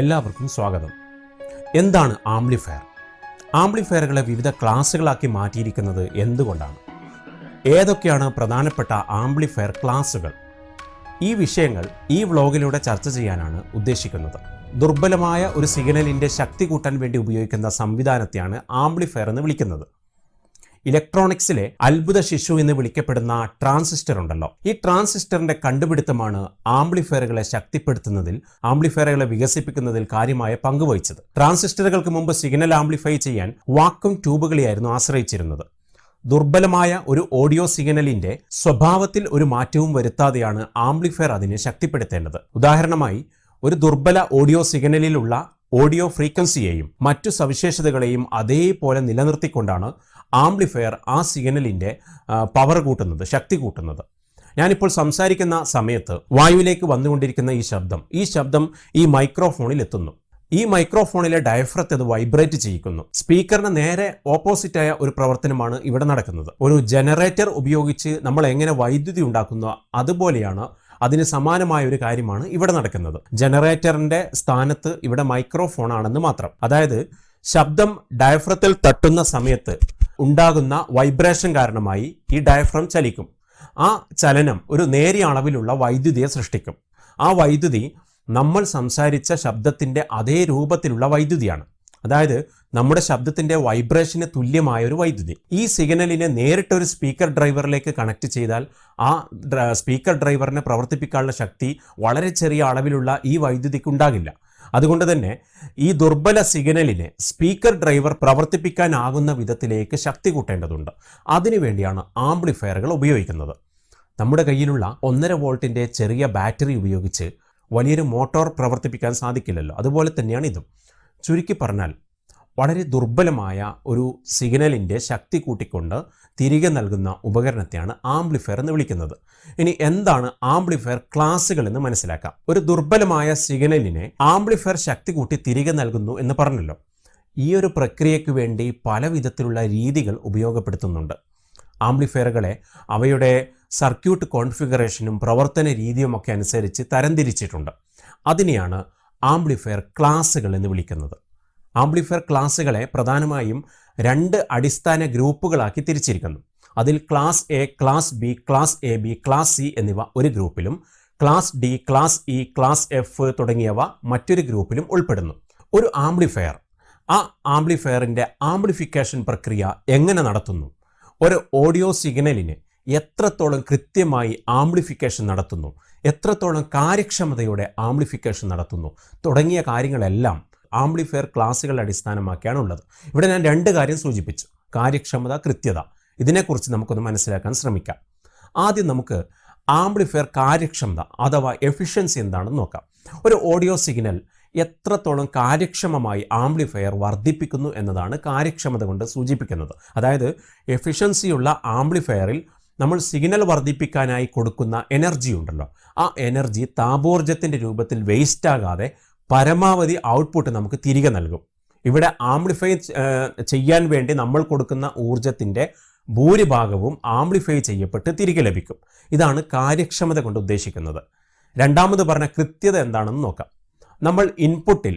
എല്ലാവർക്കും സ്വാഗതം. എന്താണ് ആംപ്ലിഫയർ? ആംപ്ലിഫയറുകളെ വിവിധ ക്ലാസുകളാക്കി മാറ്റിയിരിക്കുന്നത് എന്തുകൊണ്ടാണ്? ഏതൊക്കെയാണ് പ്രധാനപ്പെട്ട ആംപ്ലിഫയർ ക്ലാസുകൾ? ഈ വിഷയങ്ങൾ ഈ വ്ലോഗിലൂടെ ചർച്ച ചെയ്യാനാണ് ഉദ്ദേശിക്കുന്നത്. ദുർബലമായ ഒരു സിഗ്നലിൻ്റെ ശക്തി കൂട്ടാൻ വേണ്ടി ഉപയോഗിക്കുന്ന സംവിധാനത്തെയാണ് ആംപ്ലിഫയർ എന്ന് വിളിക്കുന്നത്. ഇലക്ട്രോണിക്സിലെ അത്ഭുത ശിശു എന്ന് വിളിക്കപ്പെടുന്ന ട്രാൻസിസ്റ്റർ ഉണ്ടല്ലോ, ഈ ട്രാൻസിസ്റ്ററിന്റെ കണ്ടുപിടുത്തമാണ് ആംപ്ലിഫയറുകളെ ശക്തിപ്പെടുത്തുന്നതിൽ, ആംപ്ലിഫയറുകളെ വികസിപ്പിക്കുന്നതിൽ കാര്യമായ പങ്കുവഹിച്ചത്. ട്രാൻസിസ്റ്ററുകൾക്ക് മുമ്പ് സിഗ്നൽ ആംപ്ലിഫൈ ചെയ്യാൻ വാക്വം ട്യൂബുകളെയായിരുന്നു ആശ്രയിച്ചിരുന്നത്. ദുർബലമായ ഒരു ഓഡിയോ സിഗ്നലിന്റെ സ്വഭാവത്തിൽ ഒരു മാറ്റവും വരുത്താതെയാണ് ആംപ്ലിഫയർ അതിനെ ശക്തിപ്പെടുത്തേണ്ടത്. ഉദാഹരണമായി, ഒരു ദുർബല ഓഡിയോ സിഗ്നലിലുള്ള ഓഡിയോ ഫ്രീക്വൻസിയെയും മറ്റു സവിശേഷതകളെയും അതേപോലെ നിലനിർത്തിക്കൊണ്ടാണ് ആംപ്ലിഫയർ ആ സിഗ്നലിൻ്റെ പവർ കൂട്ടുന്നത്, ശക്തി കൂട്ടുന്നത്. ഞാനിപ്പോൾ സംസാരിക്കുന്ന സമയത്ത് വായുവിലേക്ക് വന്നുകൊണ്ടിരിക്കുന്ന ഈ ശബ്ദം ഈ മൈക്രോഫോണിൽ എത്തുന്നു. ഈ മൈക്രോഫോണിലെ ഡയഫ്രത്തെ അത് വൈബ്രേറ്റ് ചെയ്യിക്കുന്നു. സ്പീക്കറിന് നേരെ ഓപ്പോസിറ്റായ ഒരു പ്രവർത്തനമാണ് ഇവിടെ നടക്കുന്നത്. ഒരു ജനറേറ്റർ ഉപയോഗിച്ച് നമ്മൾ എങ്ങനെ വൈദ്യുതി ഉണ്ടാക്കുന്നോ അതുപോലെയാണ്, അതിന് സമാനമായ ഒരു കാര്യമാണ് ഇവിടെ നടക്കുന്നത്. ജനറേറ്ററിന്റെ സ്ഥാനത്ത് ഇവിടെ മൈക്രോഫോൺ ആണെന്ന് മാത്രം. അതായത് ശബ്ദം ഡയഫ്രത്തിൽ തട്ടുന്ന സമയത്ത് ഉണ്ടാകുന്ന വൈബ്രേഷൻ കാരണമായി ഈ ഡയഫ്രം ചലിക്കും. ആ ചലനം ഒരു നേരിയ അളവിലുള്ള വൈദ്യുതിയെ സൃഷ്ടിക്കും. ആ വൈദ്യുതി നമ്മൾ സംസാരിച്ച ശബ്ദത്തിൻ്റെ അതേ രൂപത്തിലുള്ള വൈദ്യുതിയാണ്. അതായത് നമ്മുടെ ശബ്ദത്തിൻ്റെ വൈബ്രേഷന് തുല്യമായ ഒരു വൈദ്യുതി. ഈ സിഗ്നലിനെ നേരിട്ടൊരു സ്പീക്കർ ഡ്രൈവറിലേക്ക് കണക്ട് ചെയ്താൽ ആ സ്പീക്കർ ഡ്രൈവറിനെ പ്രവർത്തിപ്പിക്കാനുള്ള ശക്തി വളരെ ചെറിയ അളവിലുള്ള ഈ വൈദ്യുതിക്ക് ഉണ്ടാകില്ല. അതുകൊണ്ട് തന്നെ ഈ ദുർബല സിഗ്നലിനെ സ്പീക്കർ ഡ്രൈവർ പ്രവർത്തിപ്പിക്കാനാകുന്ന വിധത്തിലേക്ക് ശക്തി കൂട്ടേണ്ടതുണ്ട്. അതിനുവേണ്ടിയാണ് ആംപ്ലിഫയറുകൾ ഉപയോഗിക്കുന്നത്. നമ്മുടെ കയ്യിലുള്ള 1.5 വോൾട്ടിൻ്റെ ചെറിയ ബാറ്ററി ഉപയോഗിച്ച് വലിയൊരു മോട്ടോർ പ്രവർത്തിപ്പിക്കാൻ സാധിക്കില്ലല്ലോ. അതുപോലെ തന്നെയാണ് ഇതും. ചുരുക്കി പറഞ്ഞാൽ, വളരെ ദുർബലമായ ഒരു സിഗ്നലിൻ്റെ ശക്തി കൂട്ടിക്കൊണ്ട് തിരികെ നൽകുന്ന ഉപകരണത്തെയാണ് ആംപ്ലിഫയർ എന്ന് വിളിക്കുന്നത്. ഇനി എന്താണ് ആംപ്ലിഫയർ ക്ലാസുകൾ എന്ന് മനസ്സിലാക്കാം. ഒരു ദുർബലമായ സിഗ്നലിനെ ആംപ്ലിഫയർ ശക്തി കൂട്ടി തിരികെ നൽകുന്നു എന്ന് പറഞ്ഞല്ലോ. ഈ ഒരു പ്രക്രിയയ്ക്ക് വേണ്ടി പല വിധത്തിലുള്ള രീതികൾ ഉപയോഗപ്പെടുത്തുന്നുണ്ട്. ആംപ്ലിഫയറുകളെ അവയുടെ സർക്യൂട്ട് കോൺഫിഗറേഷനും പ്രവർത്തന രീതിയുമൊക്കെ അനുസരിച്ച് തരംതിരിച്ചിട്ടുണ്ട്. അതിനെയാണ് ആംപ്ലിഫയർ ക്ലാസുകൾ എന്ന് വിളിക്കുന്നത്. ആംപ്ലിഫയർ ക്ലാസുകളെ പ്രധാനമായും 2 അടിസ്ഥാന ഗ്രൂപ്പുകളാക്കി തിരിച്ചിരിക്കുന്നു. അതിൽ class A, class B, class A B, class C എന്നിവ ഒരു ഗ്രൂപ്പിലും class D, class E, class F തുടങ്ങിയവ മറ്റൊരു ഗ്രൂപ്പിലും ഉൾപ്പെടുന്നു. ഒരു ആംപ്ലിഫയർ, ആ ആംപ്ലിഫയറിൻ്റെ ആംപ്ലിഫിക്കേഷൻ പ്രക്രിയ എങ്ങനെ നടത്തുന്നു, ഒരു ഓഡിയോ സിഗ്നലിനെ എത്രത്തോളം കൃത്യമായി ആംപ്ലിഫിക്കേഷൻ നടത്തുന്നു, എത്രത്തോളം കാര്യക്ഷമതയോടെ ആംപ്ലിഫിക്കേഷൻ നടത്തുന്നു തുടങ്ങിയ കാര്യങ്ങളെല്ലാം ആംപ്ലിഫയർ ക്ലാസുകളെ അടിസ്ഥാനമാക്കിയാണ് ഉള്ളത്. ഇവിടെ ഞാൻ 2 കാര്യം സൂചിപ്പിച്ചു: കാര്യക്ഷമത, കൃത്യത. ഇതിനെക്കുറിച്ച് നമുക്കൊന്ന് മനസ്സിലാക്കാൻ ശ്രമിക്കാം. ആദ്യം നമുക്ക് ആംപ്ലിഫയർ കാര്യക്ഷമത അഥവാ എഫിഷ്യൻസി എന്താണെന്ന് നോക്കാം. ഒരു ഓഡിയോ സിഗ്നൽ എത്രത്തോളം കാര്യക്ഷമമായി ആംപ്ലിഫയർ വർദ്ധിപ്പിക്കുന്നു എന്നതാണ് കാര്യക്ഷമത കൊണ്ട് സൂചിപ്പിക്കുന്നത്. അതായത് എഫിഷ്യൻസിയുള്ള ആംപ്ലിഫയറിൽ നമ്മൾ സിഗ്നൽ വർദ്ധിപ്പിക്കാനായി കൊടുക്കുന്ന എനർജി ഉണ്ടല്ലോ, ആ എനർജി താപോർജ്ജത്തിൻ്റെ രൂപത്തിൽ വേസ്റ്റ് ആകാതെ പരമാവധി ഔട്ട്പുട്ട് നമുക്ക് തിരികെ നൽകും. ഇവിടെ ആംപ്ലിഫൈ ചെയ്യാൻ വേണ്ടി നമ്മൾ കൊടുക്കുന്ന ഊർജത്തിൻ്റെ ഭൂരിഭാഗവും ആംപ്ലിഫൈ ചെയ്യപ്പെട്ട് തിരികെ ലഭിക്കും. ഇതാണ് കാര്യക്ഷമത കൊണ്ട് ഉദ്ദേശിക്കുന്നത്. രണ്ടാമത് പറഞ്ഞ കൃത്യത എന്താണെന്ന് നോക്കാം. നമ്മൾ ഇൻപുട്ടിൽ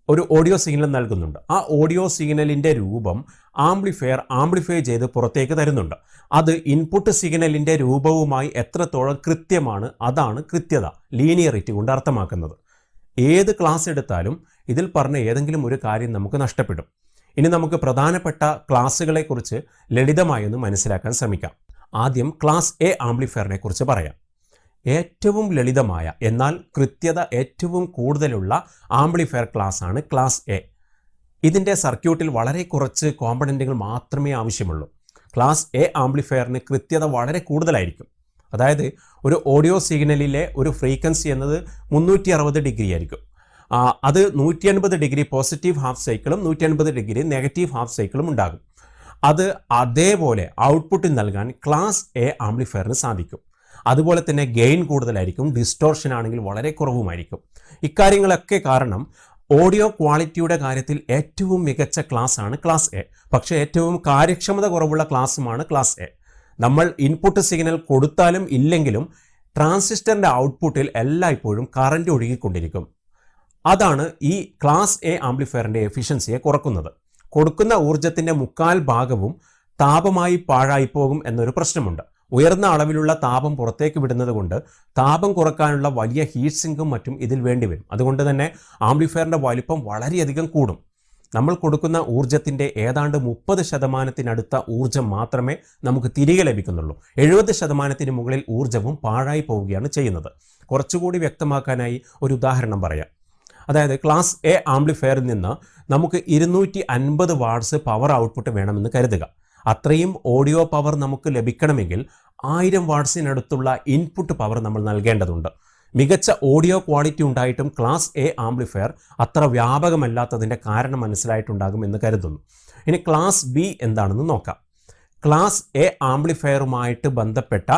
ഒരു ഓഡിയോ സിഗ്നൽ നൽകുന്നുണ്ട്. ആ ഓഡിയോ സിഗ്നലിൻ്റെ രൂപം ആംപ്ലിഫയർ ആംപ്ലിഫൈ ചെയ്ത് പുറത്തേക്ക് തരുന്നുണ്ട്. അത് ഇൻപുട്ട് സിഗ്നലിൻ്റെ രൂപവുമായി എത്രത്തോളം കൃത്യമാണ്, അതാണ് കൃത്യത, ലീനിയറിറ്റി കൊണ്ട് അർത്ഥമാക്കുന്നത്. ഏത് ക്ലാസ് എടുത്താലും ഇതിൽ പറഞ്ഞ ഏതെങ്കിലും ഒരു കാര്യം നമുക്ക് നഷ്ടപ്പെടും. ഇനി നമുക്ക് പ്രധാനപ്പെട്ട ക്ലാസ്സുകളെക്കുറിച്ച് ലളിതമായി ഒന്ന് മനസ്സിലാക്കാൻ ശ്രമിക്കാം. ആദ്യം ക്ലാസ് എ ആംപ്ലിഫയറിനെ കുറിച്ച് പറയാം. ഏറ്റവും ലളിതമായ എന്നാൽ കൃത്യത ഏറ്റവും കൂടുതലുള്ള ആംപ്ലിഫയർ ക്ലാസ്സാണ് ക്ലാസ് എ. ഇതിൻ്റെ സർക്യൂട്ടിൽ വളരെ കുറച്ച് കോമ്പണൻറ്റുകൾ മാത്രമേ ആവശ്യമുള്ളൂ. ക്ലാസ് എ ആംപ്ലിഫയറിന് കൃത്യത വളരെ കൂടുതലായിരിക്കും. അതായത് ഒരു ഓഡിയോ സിഗ്നലിലെ ഒരു ഫ്രീക്വൻസി എന്നത് 360 ഡിഗ്രി ആയിരിക്കും. അത് 180 ഡിഗ്രി പോസിറ്റീവ് ഹാഫ് സൈക്കിളും 180 ഡിഗ്രി നെഗറ്റീവ് ഹാഫ് സൈക്കിളും ഉണ്ടാകും. അത് അതേപോലെ ഔട്ട്പുട്ട് നൽകാൻ ക്ലാസ് എ ആംപ്ലിഫയറിന് സാധിക്കും. അതുപോലെ തന്നെ ഗെയിൻ കൂടുതലായിരിക്കും, ഡിസ്റ്റോർഷൻ ആണെങ്കിൽ വളരെ കുറവുമായിരിക്കും. ഇക്കാര്യങ്ങളൊക്കെ കാരണം ഓഡിയോ ക്വാളിറ്റിയുടെ കാര്യത്തിൽ ഏറ്റവും മികച്ച ക്ലാസ്സാണ് ക്ലാസ് എ. പക്ഷേ ഏറ്റവും കാര്യക്ഷമത കുറവുള്ള ക്ലാസ്സുമാണ് ക്ലാസ് എ. നമ്മൾ ഇൻപുട്ട് സിഗ്നൽ കൊടുത്താലും ഇല്ലെങ്കിലും ട്രാൻസിസ്റ്ററിൻ്റെ ഔട്ട്പുട്ടിൽ എല്ലായ്പ്പോഴും കറണ്ട് ഒഴുകിക്കൊണ്ടിരിക്കും. അതാണ് ഈ ക്ലാസ് എ ആംപ്ലിഫയറിൻ്റെ എഫിഷ്യൻസിയെ കുറക്കുന്നത്. കൊടുക്കുന്ന ഊർജത്തിൻ്റെ 1/4 താപമായി പാഴായിപ്പോകും എന്നൊരു പ്രശ്നമുണ്ട്. ഉയർന്ന അളവിലുള്ള താപം പുറത്തേക്ക് വിടുന്നത് കൊണ്ട് താപം കുറക്കാനുള്ള വലിയ ഹീറ്റ് സിങ്കും മറ്റും ഇതിൽ വേണ്ടിവരും. അതുകൊണ്ട് തന്നെ ആംപ്ലിഫയറിൻ്റെ വലിപ്പം വളരെയധികം കൂടും. നമ്മൾ കൊടുക്കുന്ന ഊർജത്തിൻ്റെ ഏതാണ്ട് 30% ഊർജം മാത്രമേ നമുക്ക് തിരികെ ലഭിക്കുന്നുള്ളൂ. 70% മുകളിൽ ഊർജവും പാഴായി പോവുകയാണ് ചെയ്യുന്നത്. കുറച്ചുകൂടി വ്യക്തമാക്കാനായി ഒരു ഉദാഹരണം പറയാം. അതായത് ക്ലാസ് എ ആംപ്ലിഫയറിൽ നിന്ന് നമുക്ക് 250 വാട്ട്സ് പവർ ഔട്ട്പുട്ട് വേണമെന്ന് കരുതുക. അത്രയും ഓഡിയോ പവർ നമുക്ക് ലഭിക്കണമെങ്കിൽ 1000 വാട്ട്സിനടുത്തുള്ള ഇൻപുട്ട് പവർ നമ്മൾ നൽകേണ്ടതുണ്ട്. മികച്ച ഓഡിയോ ക്വാളിറ്റി ഉണ്ടായിട്ടും ക്ലാസ് എ ആംപ്ലിഫയർ അത്ര വ്യാപകമല്ലാത്തതിൻ്റെ കാരണം മനസ്സിലായിട്ടുണ്ടാകും എന്ന് കരുതുന്നു. ഇനി ക്ലാസ് ബി എന്താണെന്ന് നോക്കാം. ക്ലാസ് എ ആംപ്ലിഫയറുമായിട്ട് ബന്ധപ്പെട്ട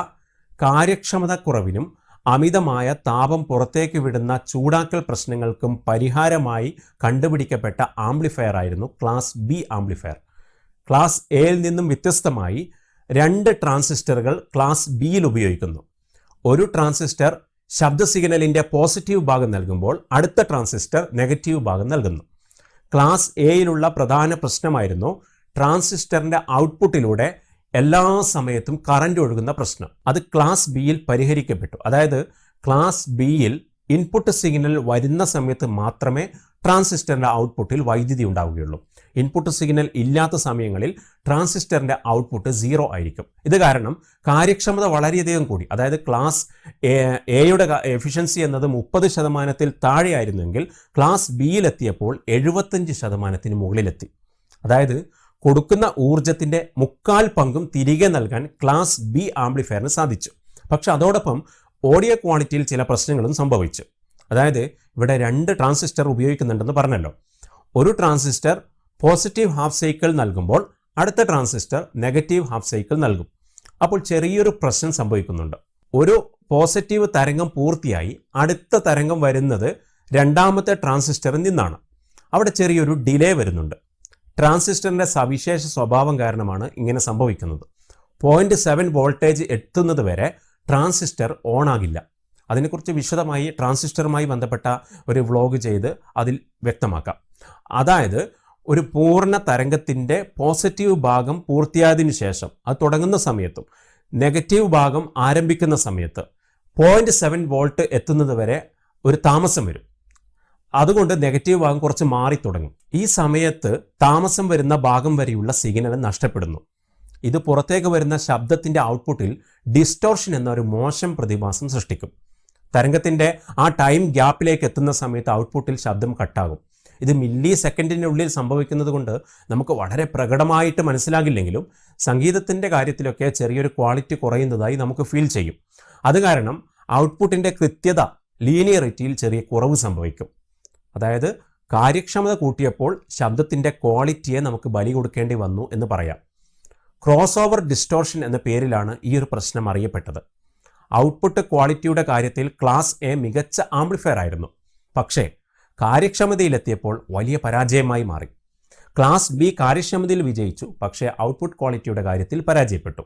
കാര്യക്ഷമതക്കുറവിനും അമിതമായ താപം പുറത്തേക്ക് വിടുന്ന ചൂടാക്കൽ പ്രശ്നങ്ങൾക്കും പരിഹാരമായി കണ്ടുപിടിക്കപ്പെട്ട ആംപ്ലിഫയർ ആയിരുന്നു ക്ലാസ് ബി ആംപ്ലിഫയർ. ക്ലാസ് എയിൽ നിന്നും വ്യത്യസ്തമായി 2 ട്രാൻസിസ്റ്ററുകൾ ക്ലാസ് ബിയിൽ ഉപയോഗിക്കുന്നു. ഒരു ട്രാൻസിസ്റ്റർ ശബ്ദ സിഗ്നലിൻ്റെ പോസിറ്റീവ് ഭാഗം നൽകുമ്പോൾ അടുത്ത ട്രാൻസിസ്റ്റർ നെഗറ്റീവ് ഭാഗം നൽകുന്നു. ക്ലാസ് എയിലുള്ള പ്രധാന പ്രശ്നമായിരുന്നു ട്രാൻസിസ്റ്ററിൻ്റെ ഔട്ട്പുട്ടിലൂടെ എല്ലാ സമയത്തും കറണ്ട് ഒഴുകുന്ന പ്രശ്നം. അത് ക്ലാസ് ബിയിൽ പരിഹരിക്കപ്പെട്ടു. അതായത് ക്ലാസ് ബിയിൽ ഇൻപുട്ട് സിഗ്നൽ വരുന്ന സമയത്ത് മാത്രമേ ട്രാൻസിസ്റ്ററിൻ്റെ ഔട്ട്പുട്ടിൽ വൈദ്യുതി ഉണ്ടാവുകയുള്ളൂ. ഇൻപുട്ട് സിഗ്നൽ ഇല്ലാത്ത സമയങ്ങളിൽ ട്രാൻസിസ്റ്ററിൻ്റെ ഔട്ട്പുട്ട് 0 ആയിരിക്കും. ഇത് കാരണം കാര്യക്ഷമത വളരെയധികം കൂടി. അതായത് ക്ലാസ് എയുടെ എഫിഷ്യൻസി എന്നത് 30% താഴെയായിരുന്നെങ്കിൽ ക്ലാസ് ബിയിലെത്തിയപ്പോൾ 75% മുകളിലെത്തി. അതായത് കൊടുക്കുന്ന ഊർജത്തിൻ്റെ 1/4 തിരികെ നൽകാൻ ക്ലാസ് ബി ആംപ്ലിഫയറിന് സാധിച്ചു. പക്ഷെ അതോടൊപ്പം ഓഡിയോ ക്വാളിറ്റിയിൽ ചില പ്രശ്നങ്ങളും സംഭവിച്ചു. അതായത് ഇവിടെ 2 ട്രാൻസിസ്റ്റർ ഉപയോഗിക്കുന്നുണ്ടെന്ന് പറഞ്ഞല്ലോ. ഒരു ട്രാൻസിസ്റ്റർ പോസിറ്റീവ് ഹാഫ് സൈക്കിൾ നൽകുമ്പോൾ അടുത്ത ട്രാൻസിസ്റ്റർ നെഗറ്റീവ് ഹാഫ് സൈക്കിൾ നൽകും. അപ്പോൾ ചെറിയൊരു പ്രശ്നം സംഭവിക്കുന്നുണ്ട്. ഒരു പോസിറ്റീവ് തരംഗം പൂർത്തിയായി അടുത്ത തരംഗം വരുന്നത് രണ്ടാമത്തെ ട്രാൻസിസ്റ്ററിൽ നിന്നാണ്. അവിടെ ചെറിയൊരു ഡിലേ വരുന്നുണ്ട്. ട്രാൻസിസ്റ്ററിൻ്റെ സവിശേഷ സ്വഭാവം കാരണമാണ് ഇങ്ങനെ സംഭവിക്കുന്നത്. 0.7 വോൾട്ടേജ് എത്തുന്നത് വരെ ട്രാൻസിസ്റ്റർ ഓൺ ആകില്ല. അതിനെക്കുറിച്ച് വിശദമായി ട്രാൻസിസ്റ്ററുമായി ബന്ധപ്പെട്ട ഒരു വ്ലോഗ് ചെയ്ത് അതിൽ വ്യക്തമാക്കാം. അതായത് ഒരു പൂർണ്ണ തരംഗത്തിൻ്റെ പോസിറ്റീവ് ഭാഗം പൂർത്തിയായതിനു ശേഷം അത് തുടങ്ങുന്ന സമയത്തും നെഗറ്റീവ് ഭാഗം ആരംഭിക്കുന്ന സമയത്ത് 0.7 വോൾട്ട് എത്തുന്നത് വരെ ഒരു താമസം വരും. അതുകൊണ്ട് നെഗറ്റീവ് ഭാഗം കുറച്ച് മാറി തുടങ്ങും. ഈ സമയത്ത് താമസം വരുന്ന ഭാഗം വരെയുള്ള സിഗ്നൽ നഷ്ടപ്പെടുന്നു. ഇത് പുറത്തേക്ക് വരുന്ന ശബ്ദത്തിൻ്റെ ഔട്ട്പുട്ടിൽ ഡിസ്റ്റോർഷൻ എന്നൊരു മോശം പ്രതിഭാസം സൃഷ്ടിക്കും. തരംഗത്തിൻ്റെ ആ ടൈം ഗ്യാപ്പിലേക്ക് എത്തുന്ന സമയത്ത് ഔട്ട്പുട്ടിൽ ശബ്ദം കട്ടാകും. ഇത് മില്ലി സെക്കൻഡിനുള്ളിൽ സംഭവിക്കുന്നത് കൊണ്ട് നമുക്ക് വളരെ പ്രകടമായിട്ട് മനസ്സിലാകില്ലെങ്കിലും സംഗീതത്തിൻ്റെ കാര്യത്തിലൊക്കെ ചെറിയൊരു ക്വാളിറ്റി കുറയുന്നതായി നമുക്ക് ഫീൽ ചെയ്യും. അത് കാരണം ഔട്ട്പുട്ടിൻ്റെ കൃത്യത, ലീനിയറിറ്റിയിൽ ചെറിയ കുറവ് സംഭവിക്കും. അതായത് കാര്യക്ഷമത കൂട്ടിയപ്പോൾ ശബ്ദത്തിൻ്റെ ക്വാളിറ്റിയെ നമുക്ക് ബലി കൊടുക്കേണ്ടി വന്നു എന്ന് പറയാം. ക്രോസ് ഓവർ ഡിസ്റ്റോർഷൻ എന്ന പേരിലാണ് ഈ ഒരു പ്രശ്നം അറിയപ്പെട്ടത്. ഔട്ട്പുട്ട് ക്വാളിറ്റിയുടെ കാര്യത്തിൽ ക്ലാസ് എ മികച്ച ആംപ്ലിഫയർ ആയിരുന്നു. പക്ഷേ കാര്യക്ഷമതയിലെത്തിയപ്പോൾ വലിയ പരാജയമായി മാറി. ക്ലാസ് ബി കാര്യക്ഷമതയിൽ വിജയിച്ചു, പക്ഷേ ഔട്ട്പുട്ട് ക്വാളിറ്റിയുടെ കാര്യത്തിൽ പരാജയപ്പെട്ടു.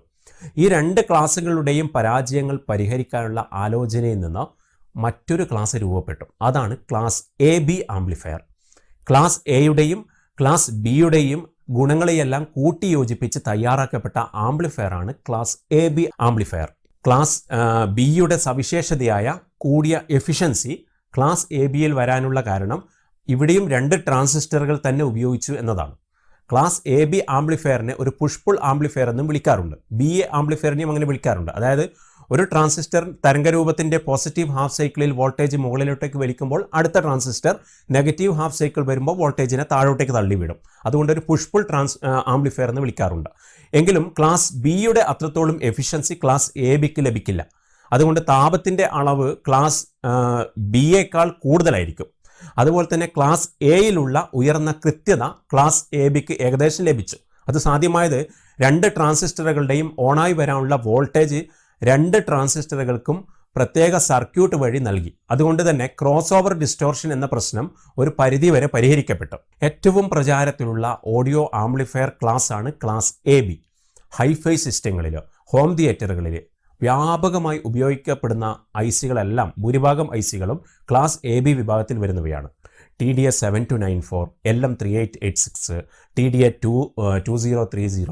ഈ 2 ക്ലാസുകളുടെയും പരാജയങ്ങൾ പരിഹരിക്കാനുള്ള ആലോചനയിൽ നിന്ന് മറ്റൊരു ക്ലാസ് രൂപപ്പെട്ടു. അതാണ് class A B amplifier. Class എയുടെയും ക്ലാസ് ബിയുടെയും ഗുണങ്ങളെയെല്ലാം കൂട്ടിയോജിപ്പിച്ച് തയ്യാറാക്കപ്പെട്ട ആംപ്ലിഫയറാണ് class A B amplifier. Class ബിയുടെ സവിശേഷതയായ കൂടിയ എഫിഷ്യൻസി ക്ലാസ് എ ബിയിൽ വരാനുള്ള കാരണം ഇവിടെയും 2 ട്രാൻസിസ്റ്ററുകൾ തന്നെ ഉപയോഗിച്ചു എന്നതാണ്. ക്ലാസ് എ ബി ആംപ്ലിഫയറിനെ ഒരു പുഷ് പുൾ ആംപ്ലിഫയർ എന്നും വിളിക്കാറുണ്ട്. ബി എ ആംപ്ലിഫയറിനെയും അങ്ങനെ വിളിക്കാറുണ്ട്. അതായത് ഒരു ട്രാൻസിസ്റ്റർ തരംഗരൂപത്തിൻ്റെ പോസിറ്റീവ് ഹാഫ് സൈക്കിളിൽ വോൾട്ടേജ് മുകളിലോട്ടേക്ക് വലിക്കുമ്പോൾ അടുത്ത ട്രാൻസിസ്റ്റർ നെഗറ്റീവ് ഹാഫ് സൈക്കിൾ വരുമ്പോൾ വോൾട്ടേജിനെ താഴോട്ടേക്ക് തള്ളിവിടും. അതുകൊണ്ട് ഒരു പുഷ് പുൾ ആംപ്ലിഫയർ എന്ന് വിളിക്കാറുണ്ട്. എങ്കിലും ക്ലാസ് ബിയുടെ അത്രത്തോളം എഫിഷ്യൻസി ക്ലാസ് എ ബിക്ക് ലഭിക്കില്ല. അതുകൊണ്ട് താപത്തിൻ്റെ അളവ് ക്ലാസ് ബിയേക്കാൾ കൂടുതലായിരിക്കും. അതുപോലെ തന്നെ ക്ലാസ് എയിലുള്ള ഉയർന്ന കൃത്യത ക്ലാസ് എ ബിക്ക് ഏകദേശം ലഭിച്ചു. അത് സാധ്യമായത് 2 ട്രാൻസിസ്റ്ററുകളുടെയും ഓണായി വരാനുള്ള വോൾട്ടേജ് 2 ട്രാൻസിസ്റ്ററുകൾക്കും പ്രത്യേക സർക്യൂട്ട് വഴി നൽകി. അതുകൊണ്ട് തന്നെ ക്രോസ് ഓവർ ഡിസ്റ്റോർഷൻ എന്ന പ്രശ്നം ഒരു പരിധിവരെ പരിഹരിക്കപ്പെട്ടു. ഏറ്റവും പ്രചാരത്തിലുള്ള ഓഡിയോ ആംപ്ലിഫയർ ക്ലാസ് ആണ് ക്ലാസ് എ ബി. ഹൈഫൈ സിസ്റ്റങ്ങളിൽ, ഹോം തിയേറ്ററുകളിൽ വ്യാപകമായി ഉപയോഗിക്കപ്പെടുന്ന ഐസികളെല്ലാം ഭൂരിഭാഗം ഐസികളും ക്ലാസ് എ ബി വിഭാഗത്തിൽ വരുന്നവയാണ്. TDA 7294, LM 3886, TDA 2030,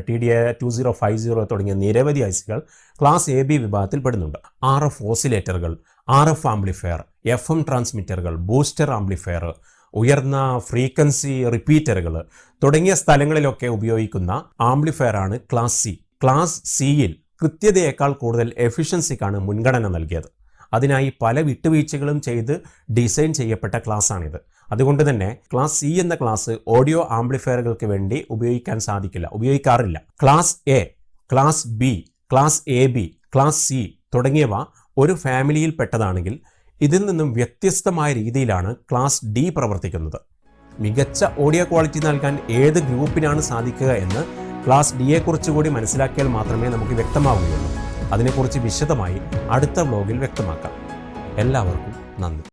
TDA 2050 തുടങ്ങിയ നിരവധി ഐസികൾ ക്ലാസ് AB വിഭാഗത്തിൽ പെടുന്നുണ്ട്. RF ഓസിലേറ്ററുകൾ, RF ആംപ്ലിഫയർ, FM ട്രാൻസ്മിറ്ററുകൾ, ബൂസ്റ്റർ ആംപ്ലിഫയർ, ഉയർന്ന ഫ്രീക്വൻസി റിപ്പീറ്ററുകൾ തുടങ്ങിയ സ്ഥലങ്ങളിലൊക്കെ ഉപയോഗിക്കുന്ന ആംപ്ലിഫയറാണ് ക്ലാസ് C. ക്ലാസ് സിയിൽ കൃത്യതയേക്കാൾ കൂടുതൽ എഫിഷ്യൻസിക്കാണ് മുൻഗണന നൽകിയത്. അതിനായി പല വിട്ടുവീഴ്ചകളും ചെയ്ത് ഡിസൈൻ ചെയ്യപ്പെട്ട ക്ലാസ്സാണിത്. അതുകൊണ്ട് തന്നെ ക്ലാസ് C എന്ന ക്ലാസ് ഓഡിയോ ആംപ്ലിഫയറുകൾക്ക് വേണ്ടി ഉപയോഗിക്കാറില്ല. Class A, class B, class AB, class C തുടങ്ങിയവ ഒരു ഫാമിലിയിൽ പെട്ടതാണെങ്കിൽ ഇതിൽ നിന്നും വ്യത്യസ്തമായ രീതിയിലാണ് ക്ലാസ് D പ്രവർത്തിക്കുന്നത്. മികച്ച ഓഡിയോ ക്വാളിറ്റി നൽകാൻ ഏത് ഗ്രൂപ്പിനാണ് സാധിക്കുക എന്ന് ക്ലാസ് D യെക്കുറിച്ച് കൂടി മനസ്സിലാക്കിയാൽ മാത്രമേ നമുക്ക് വ്യക്തമാവുകയുള്ളൂ. അതിനെക്കുറിച്ച് വിശദമായി അടുത്ത വ്ലോഗിൽ വ്യക്തമാക്കാം. എല്ലാവർക്കും നന്ദി.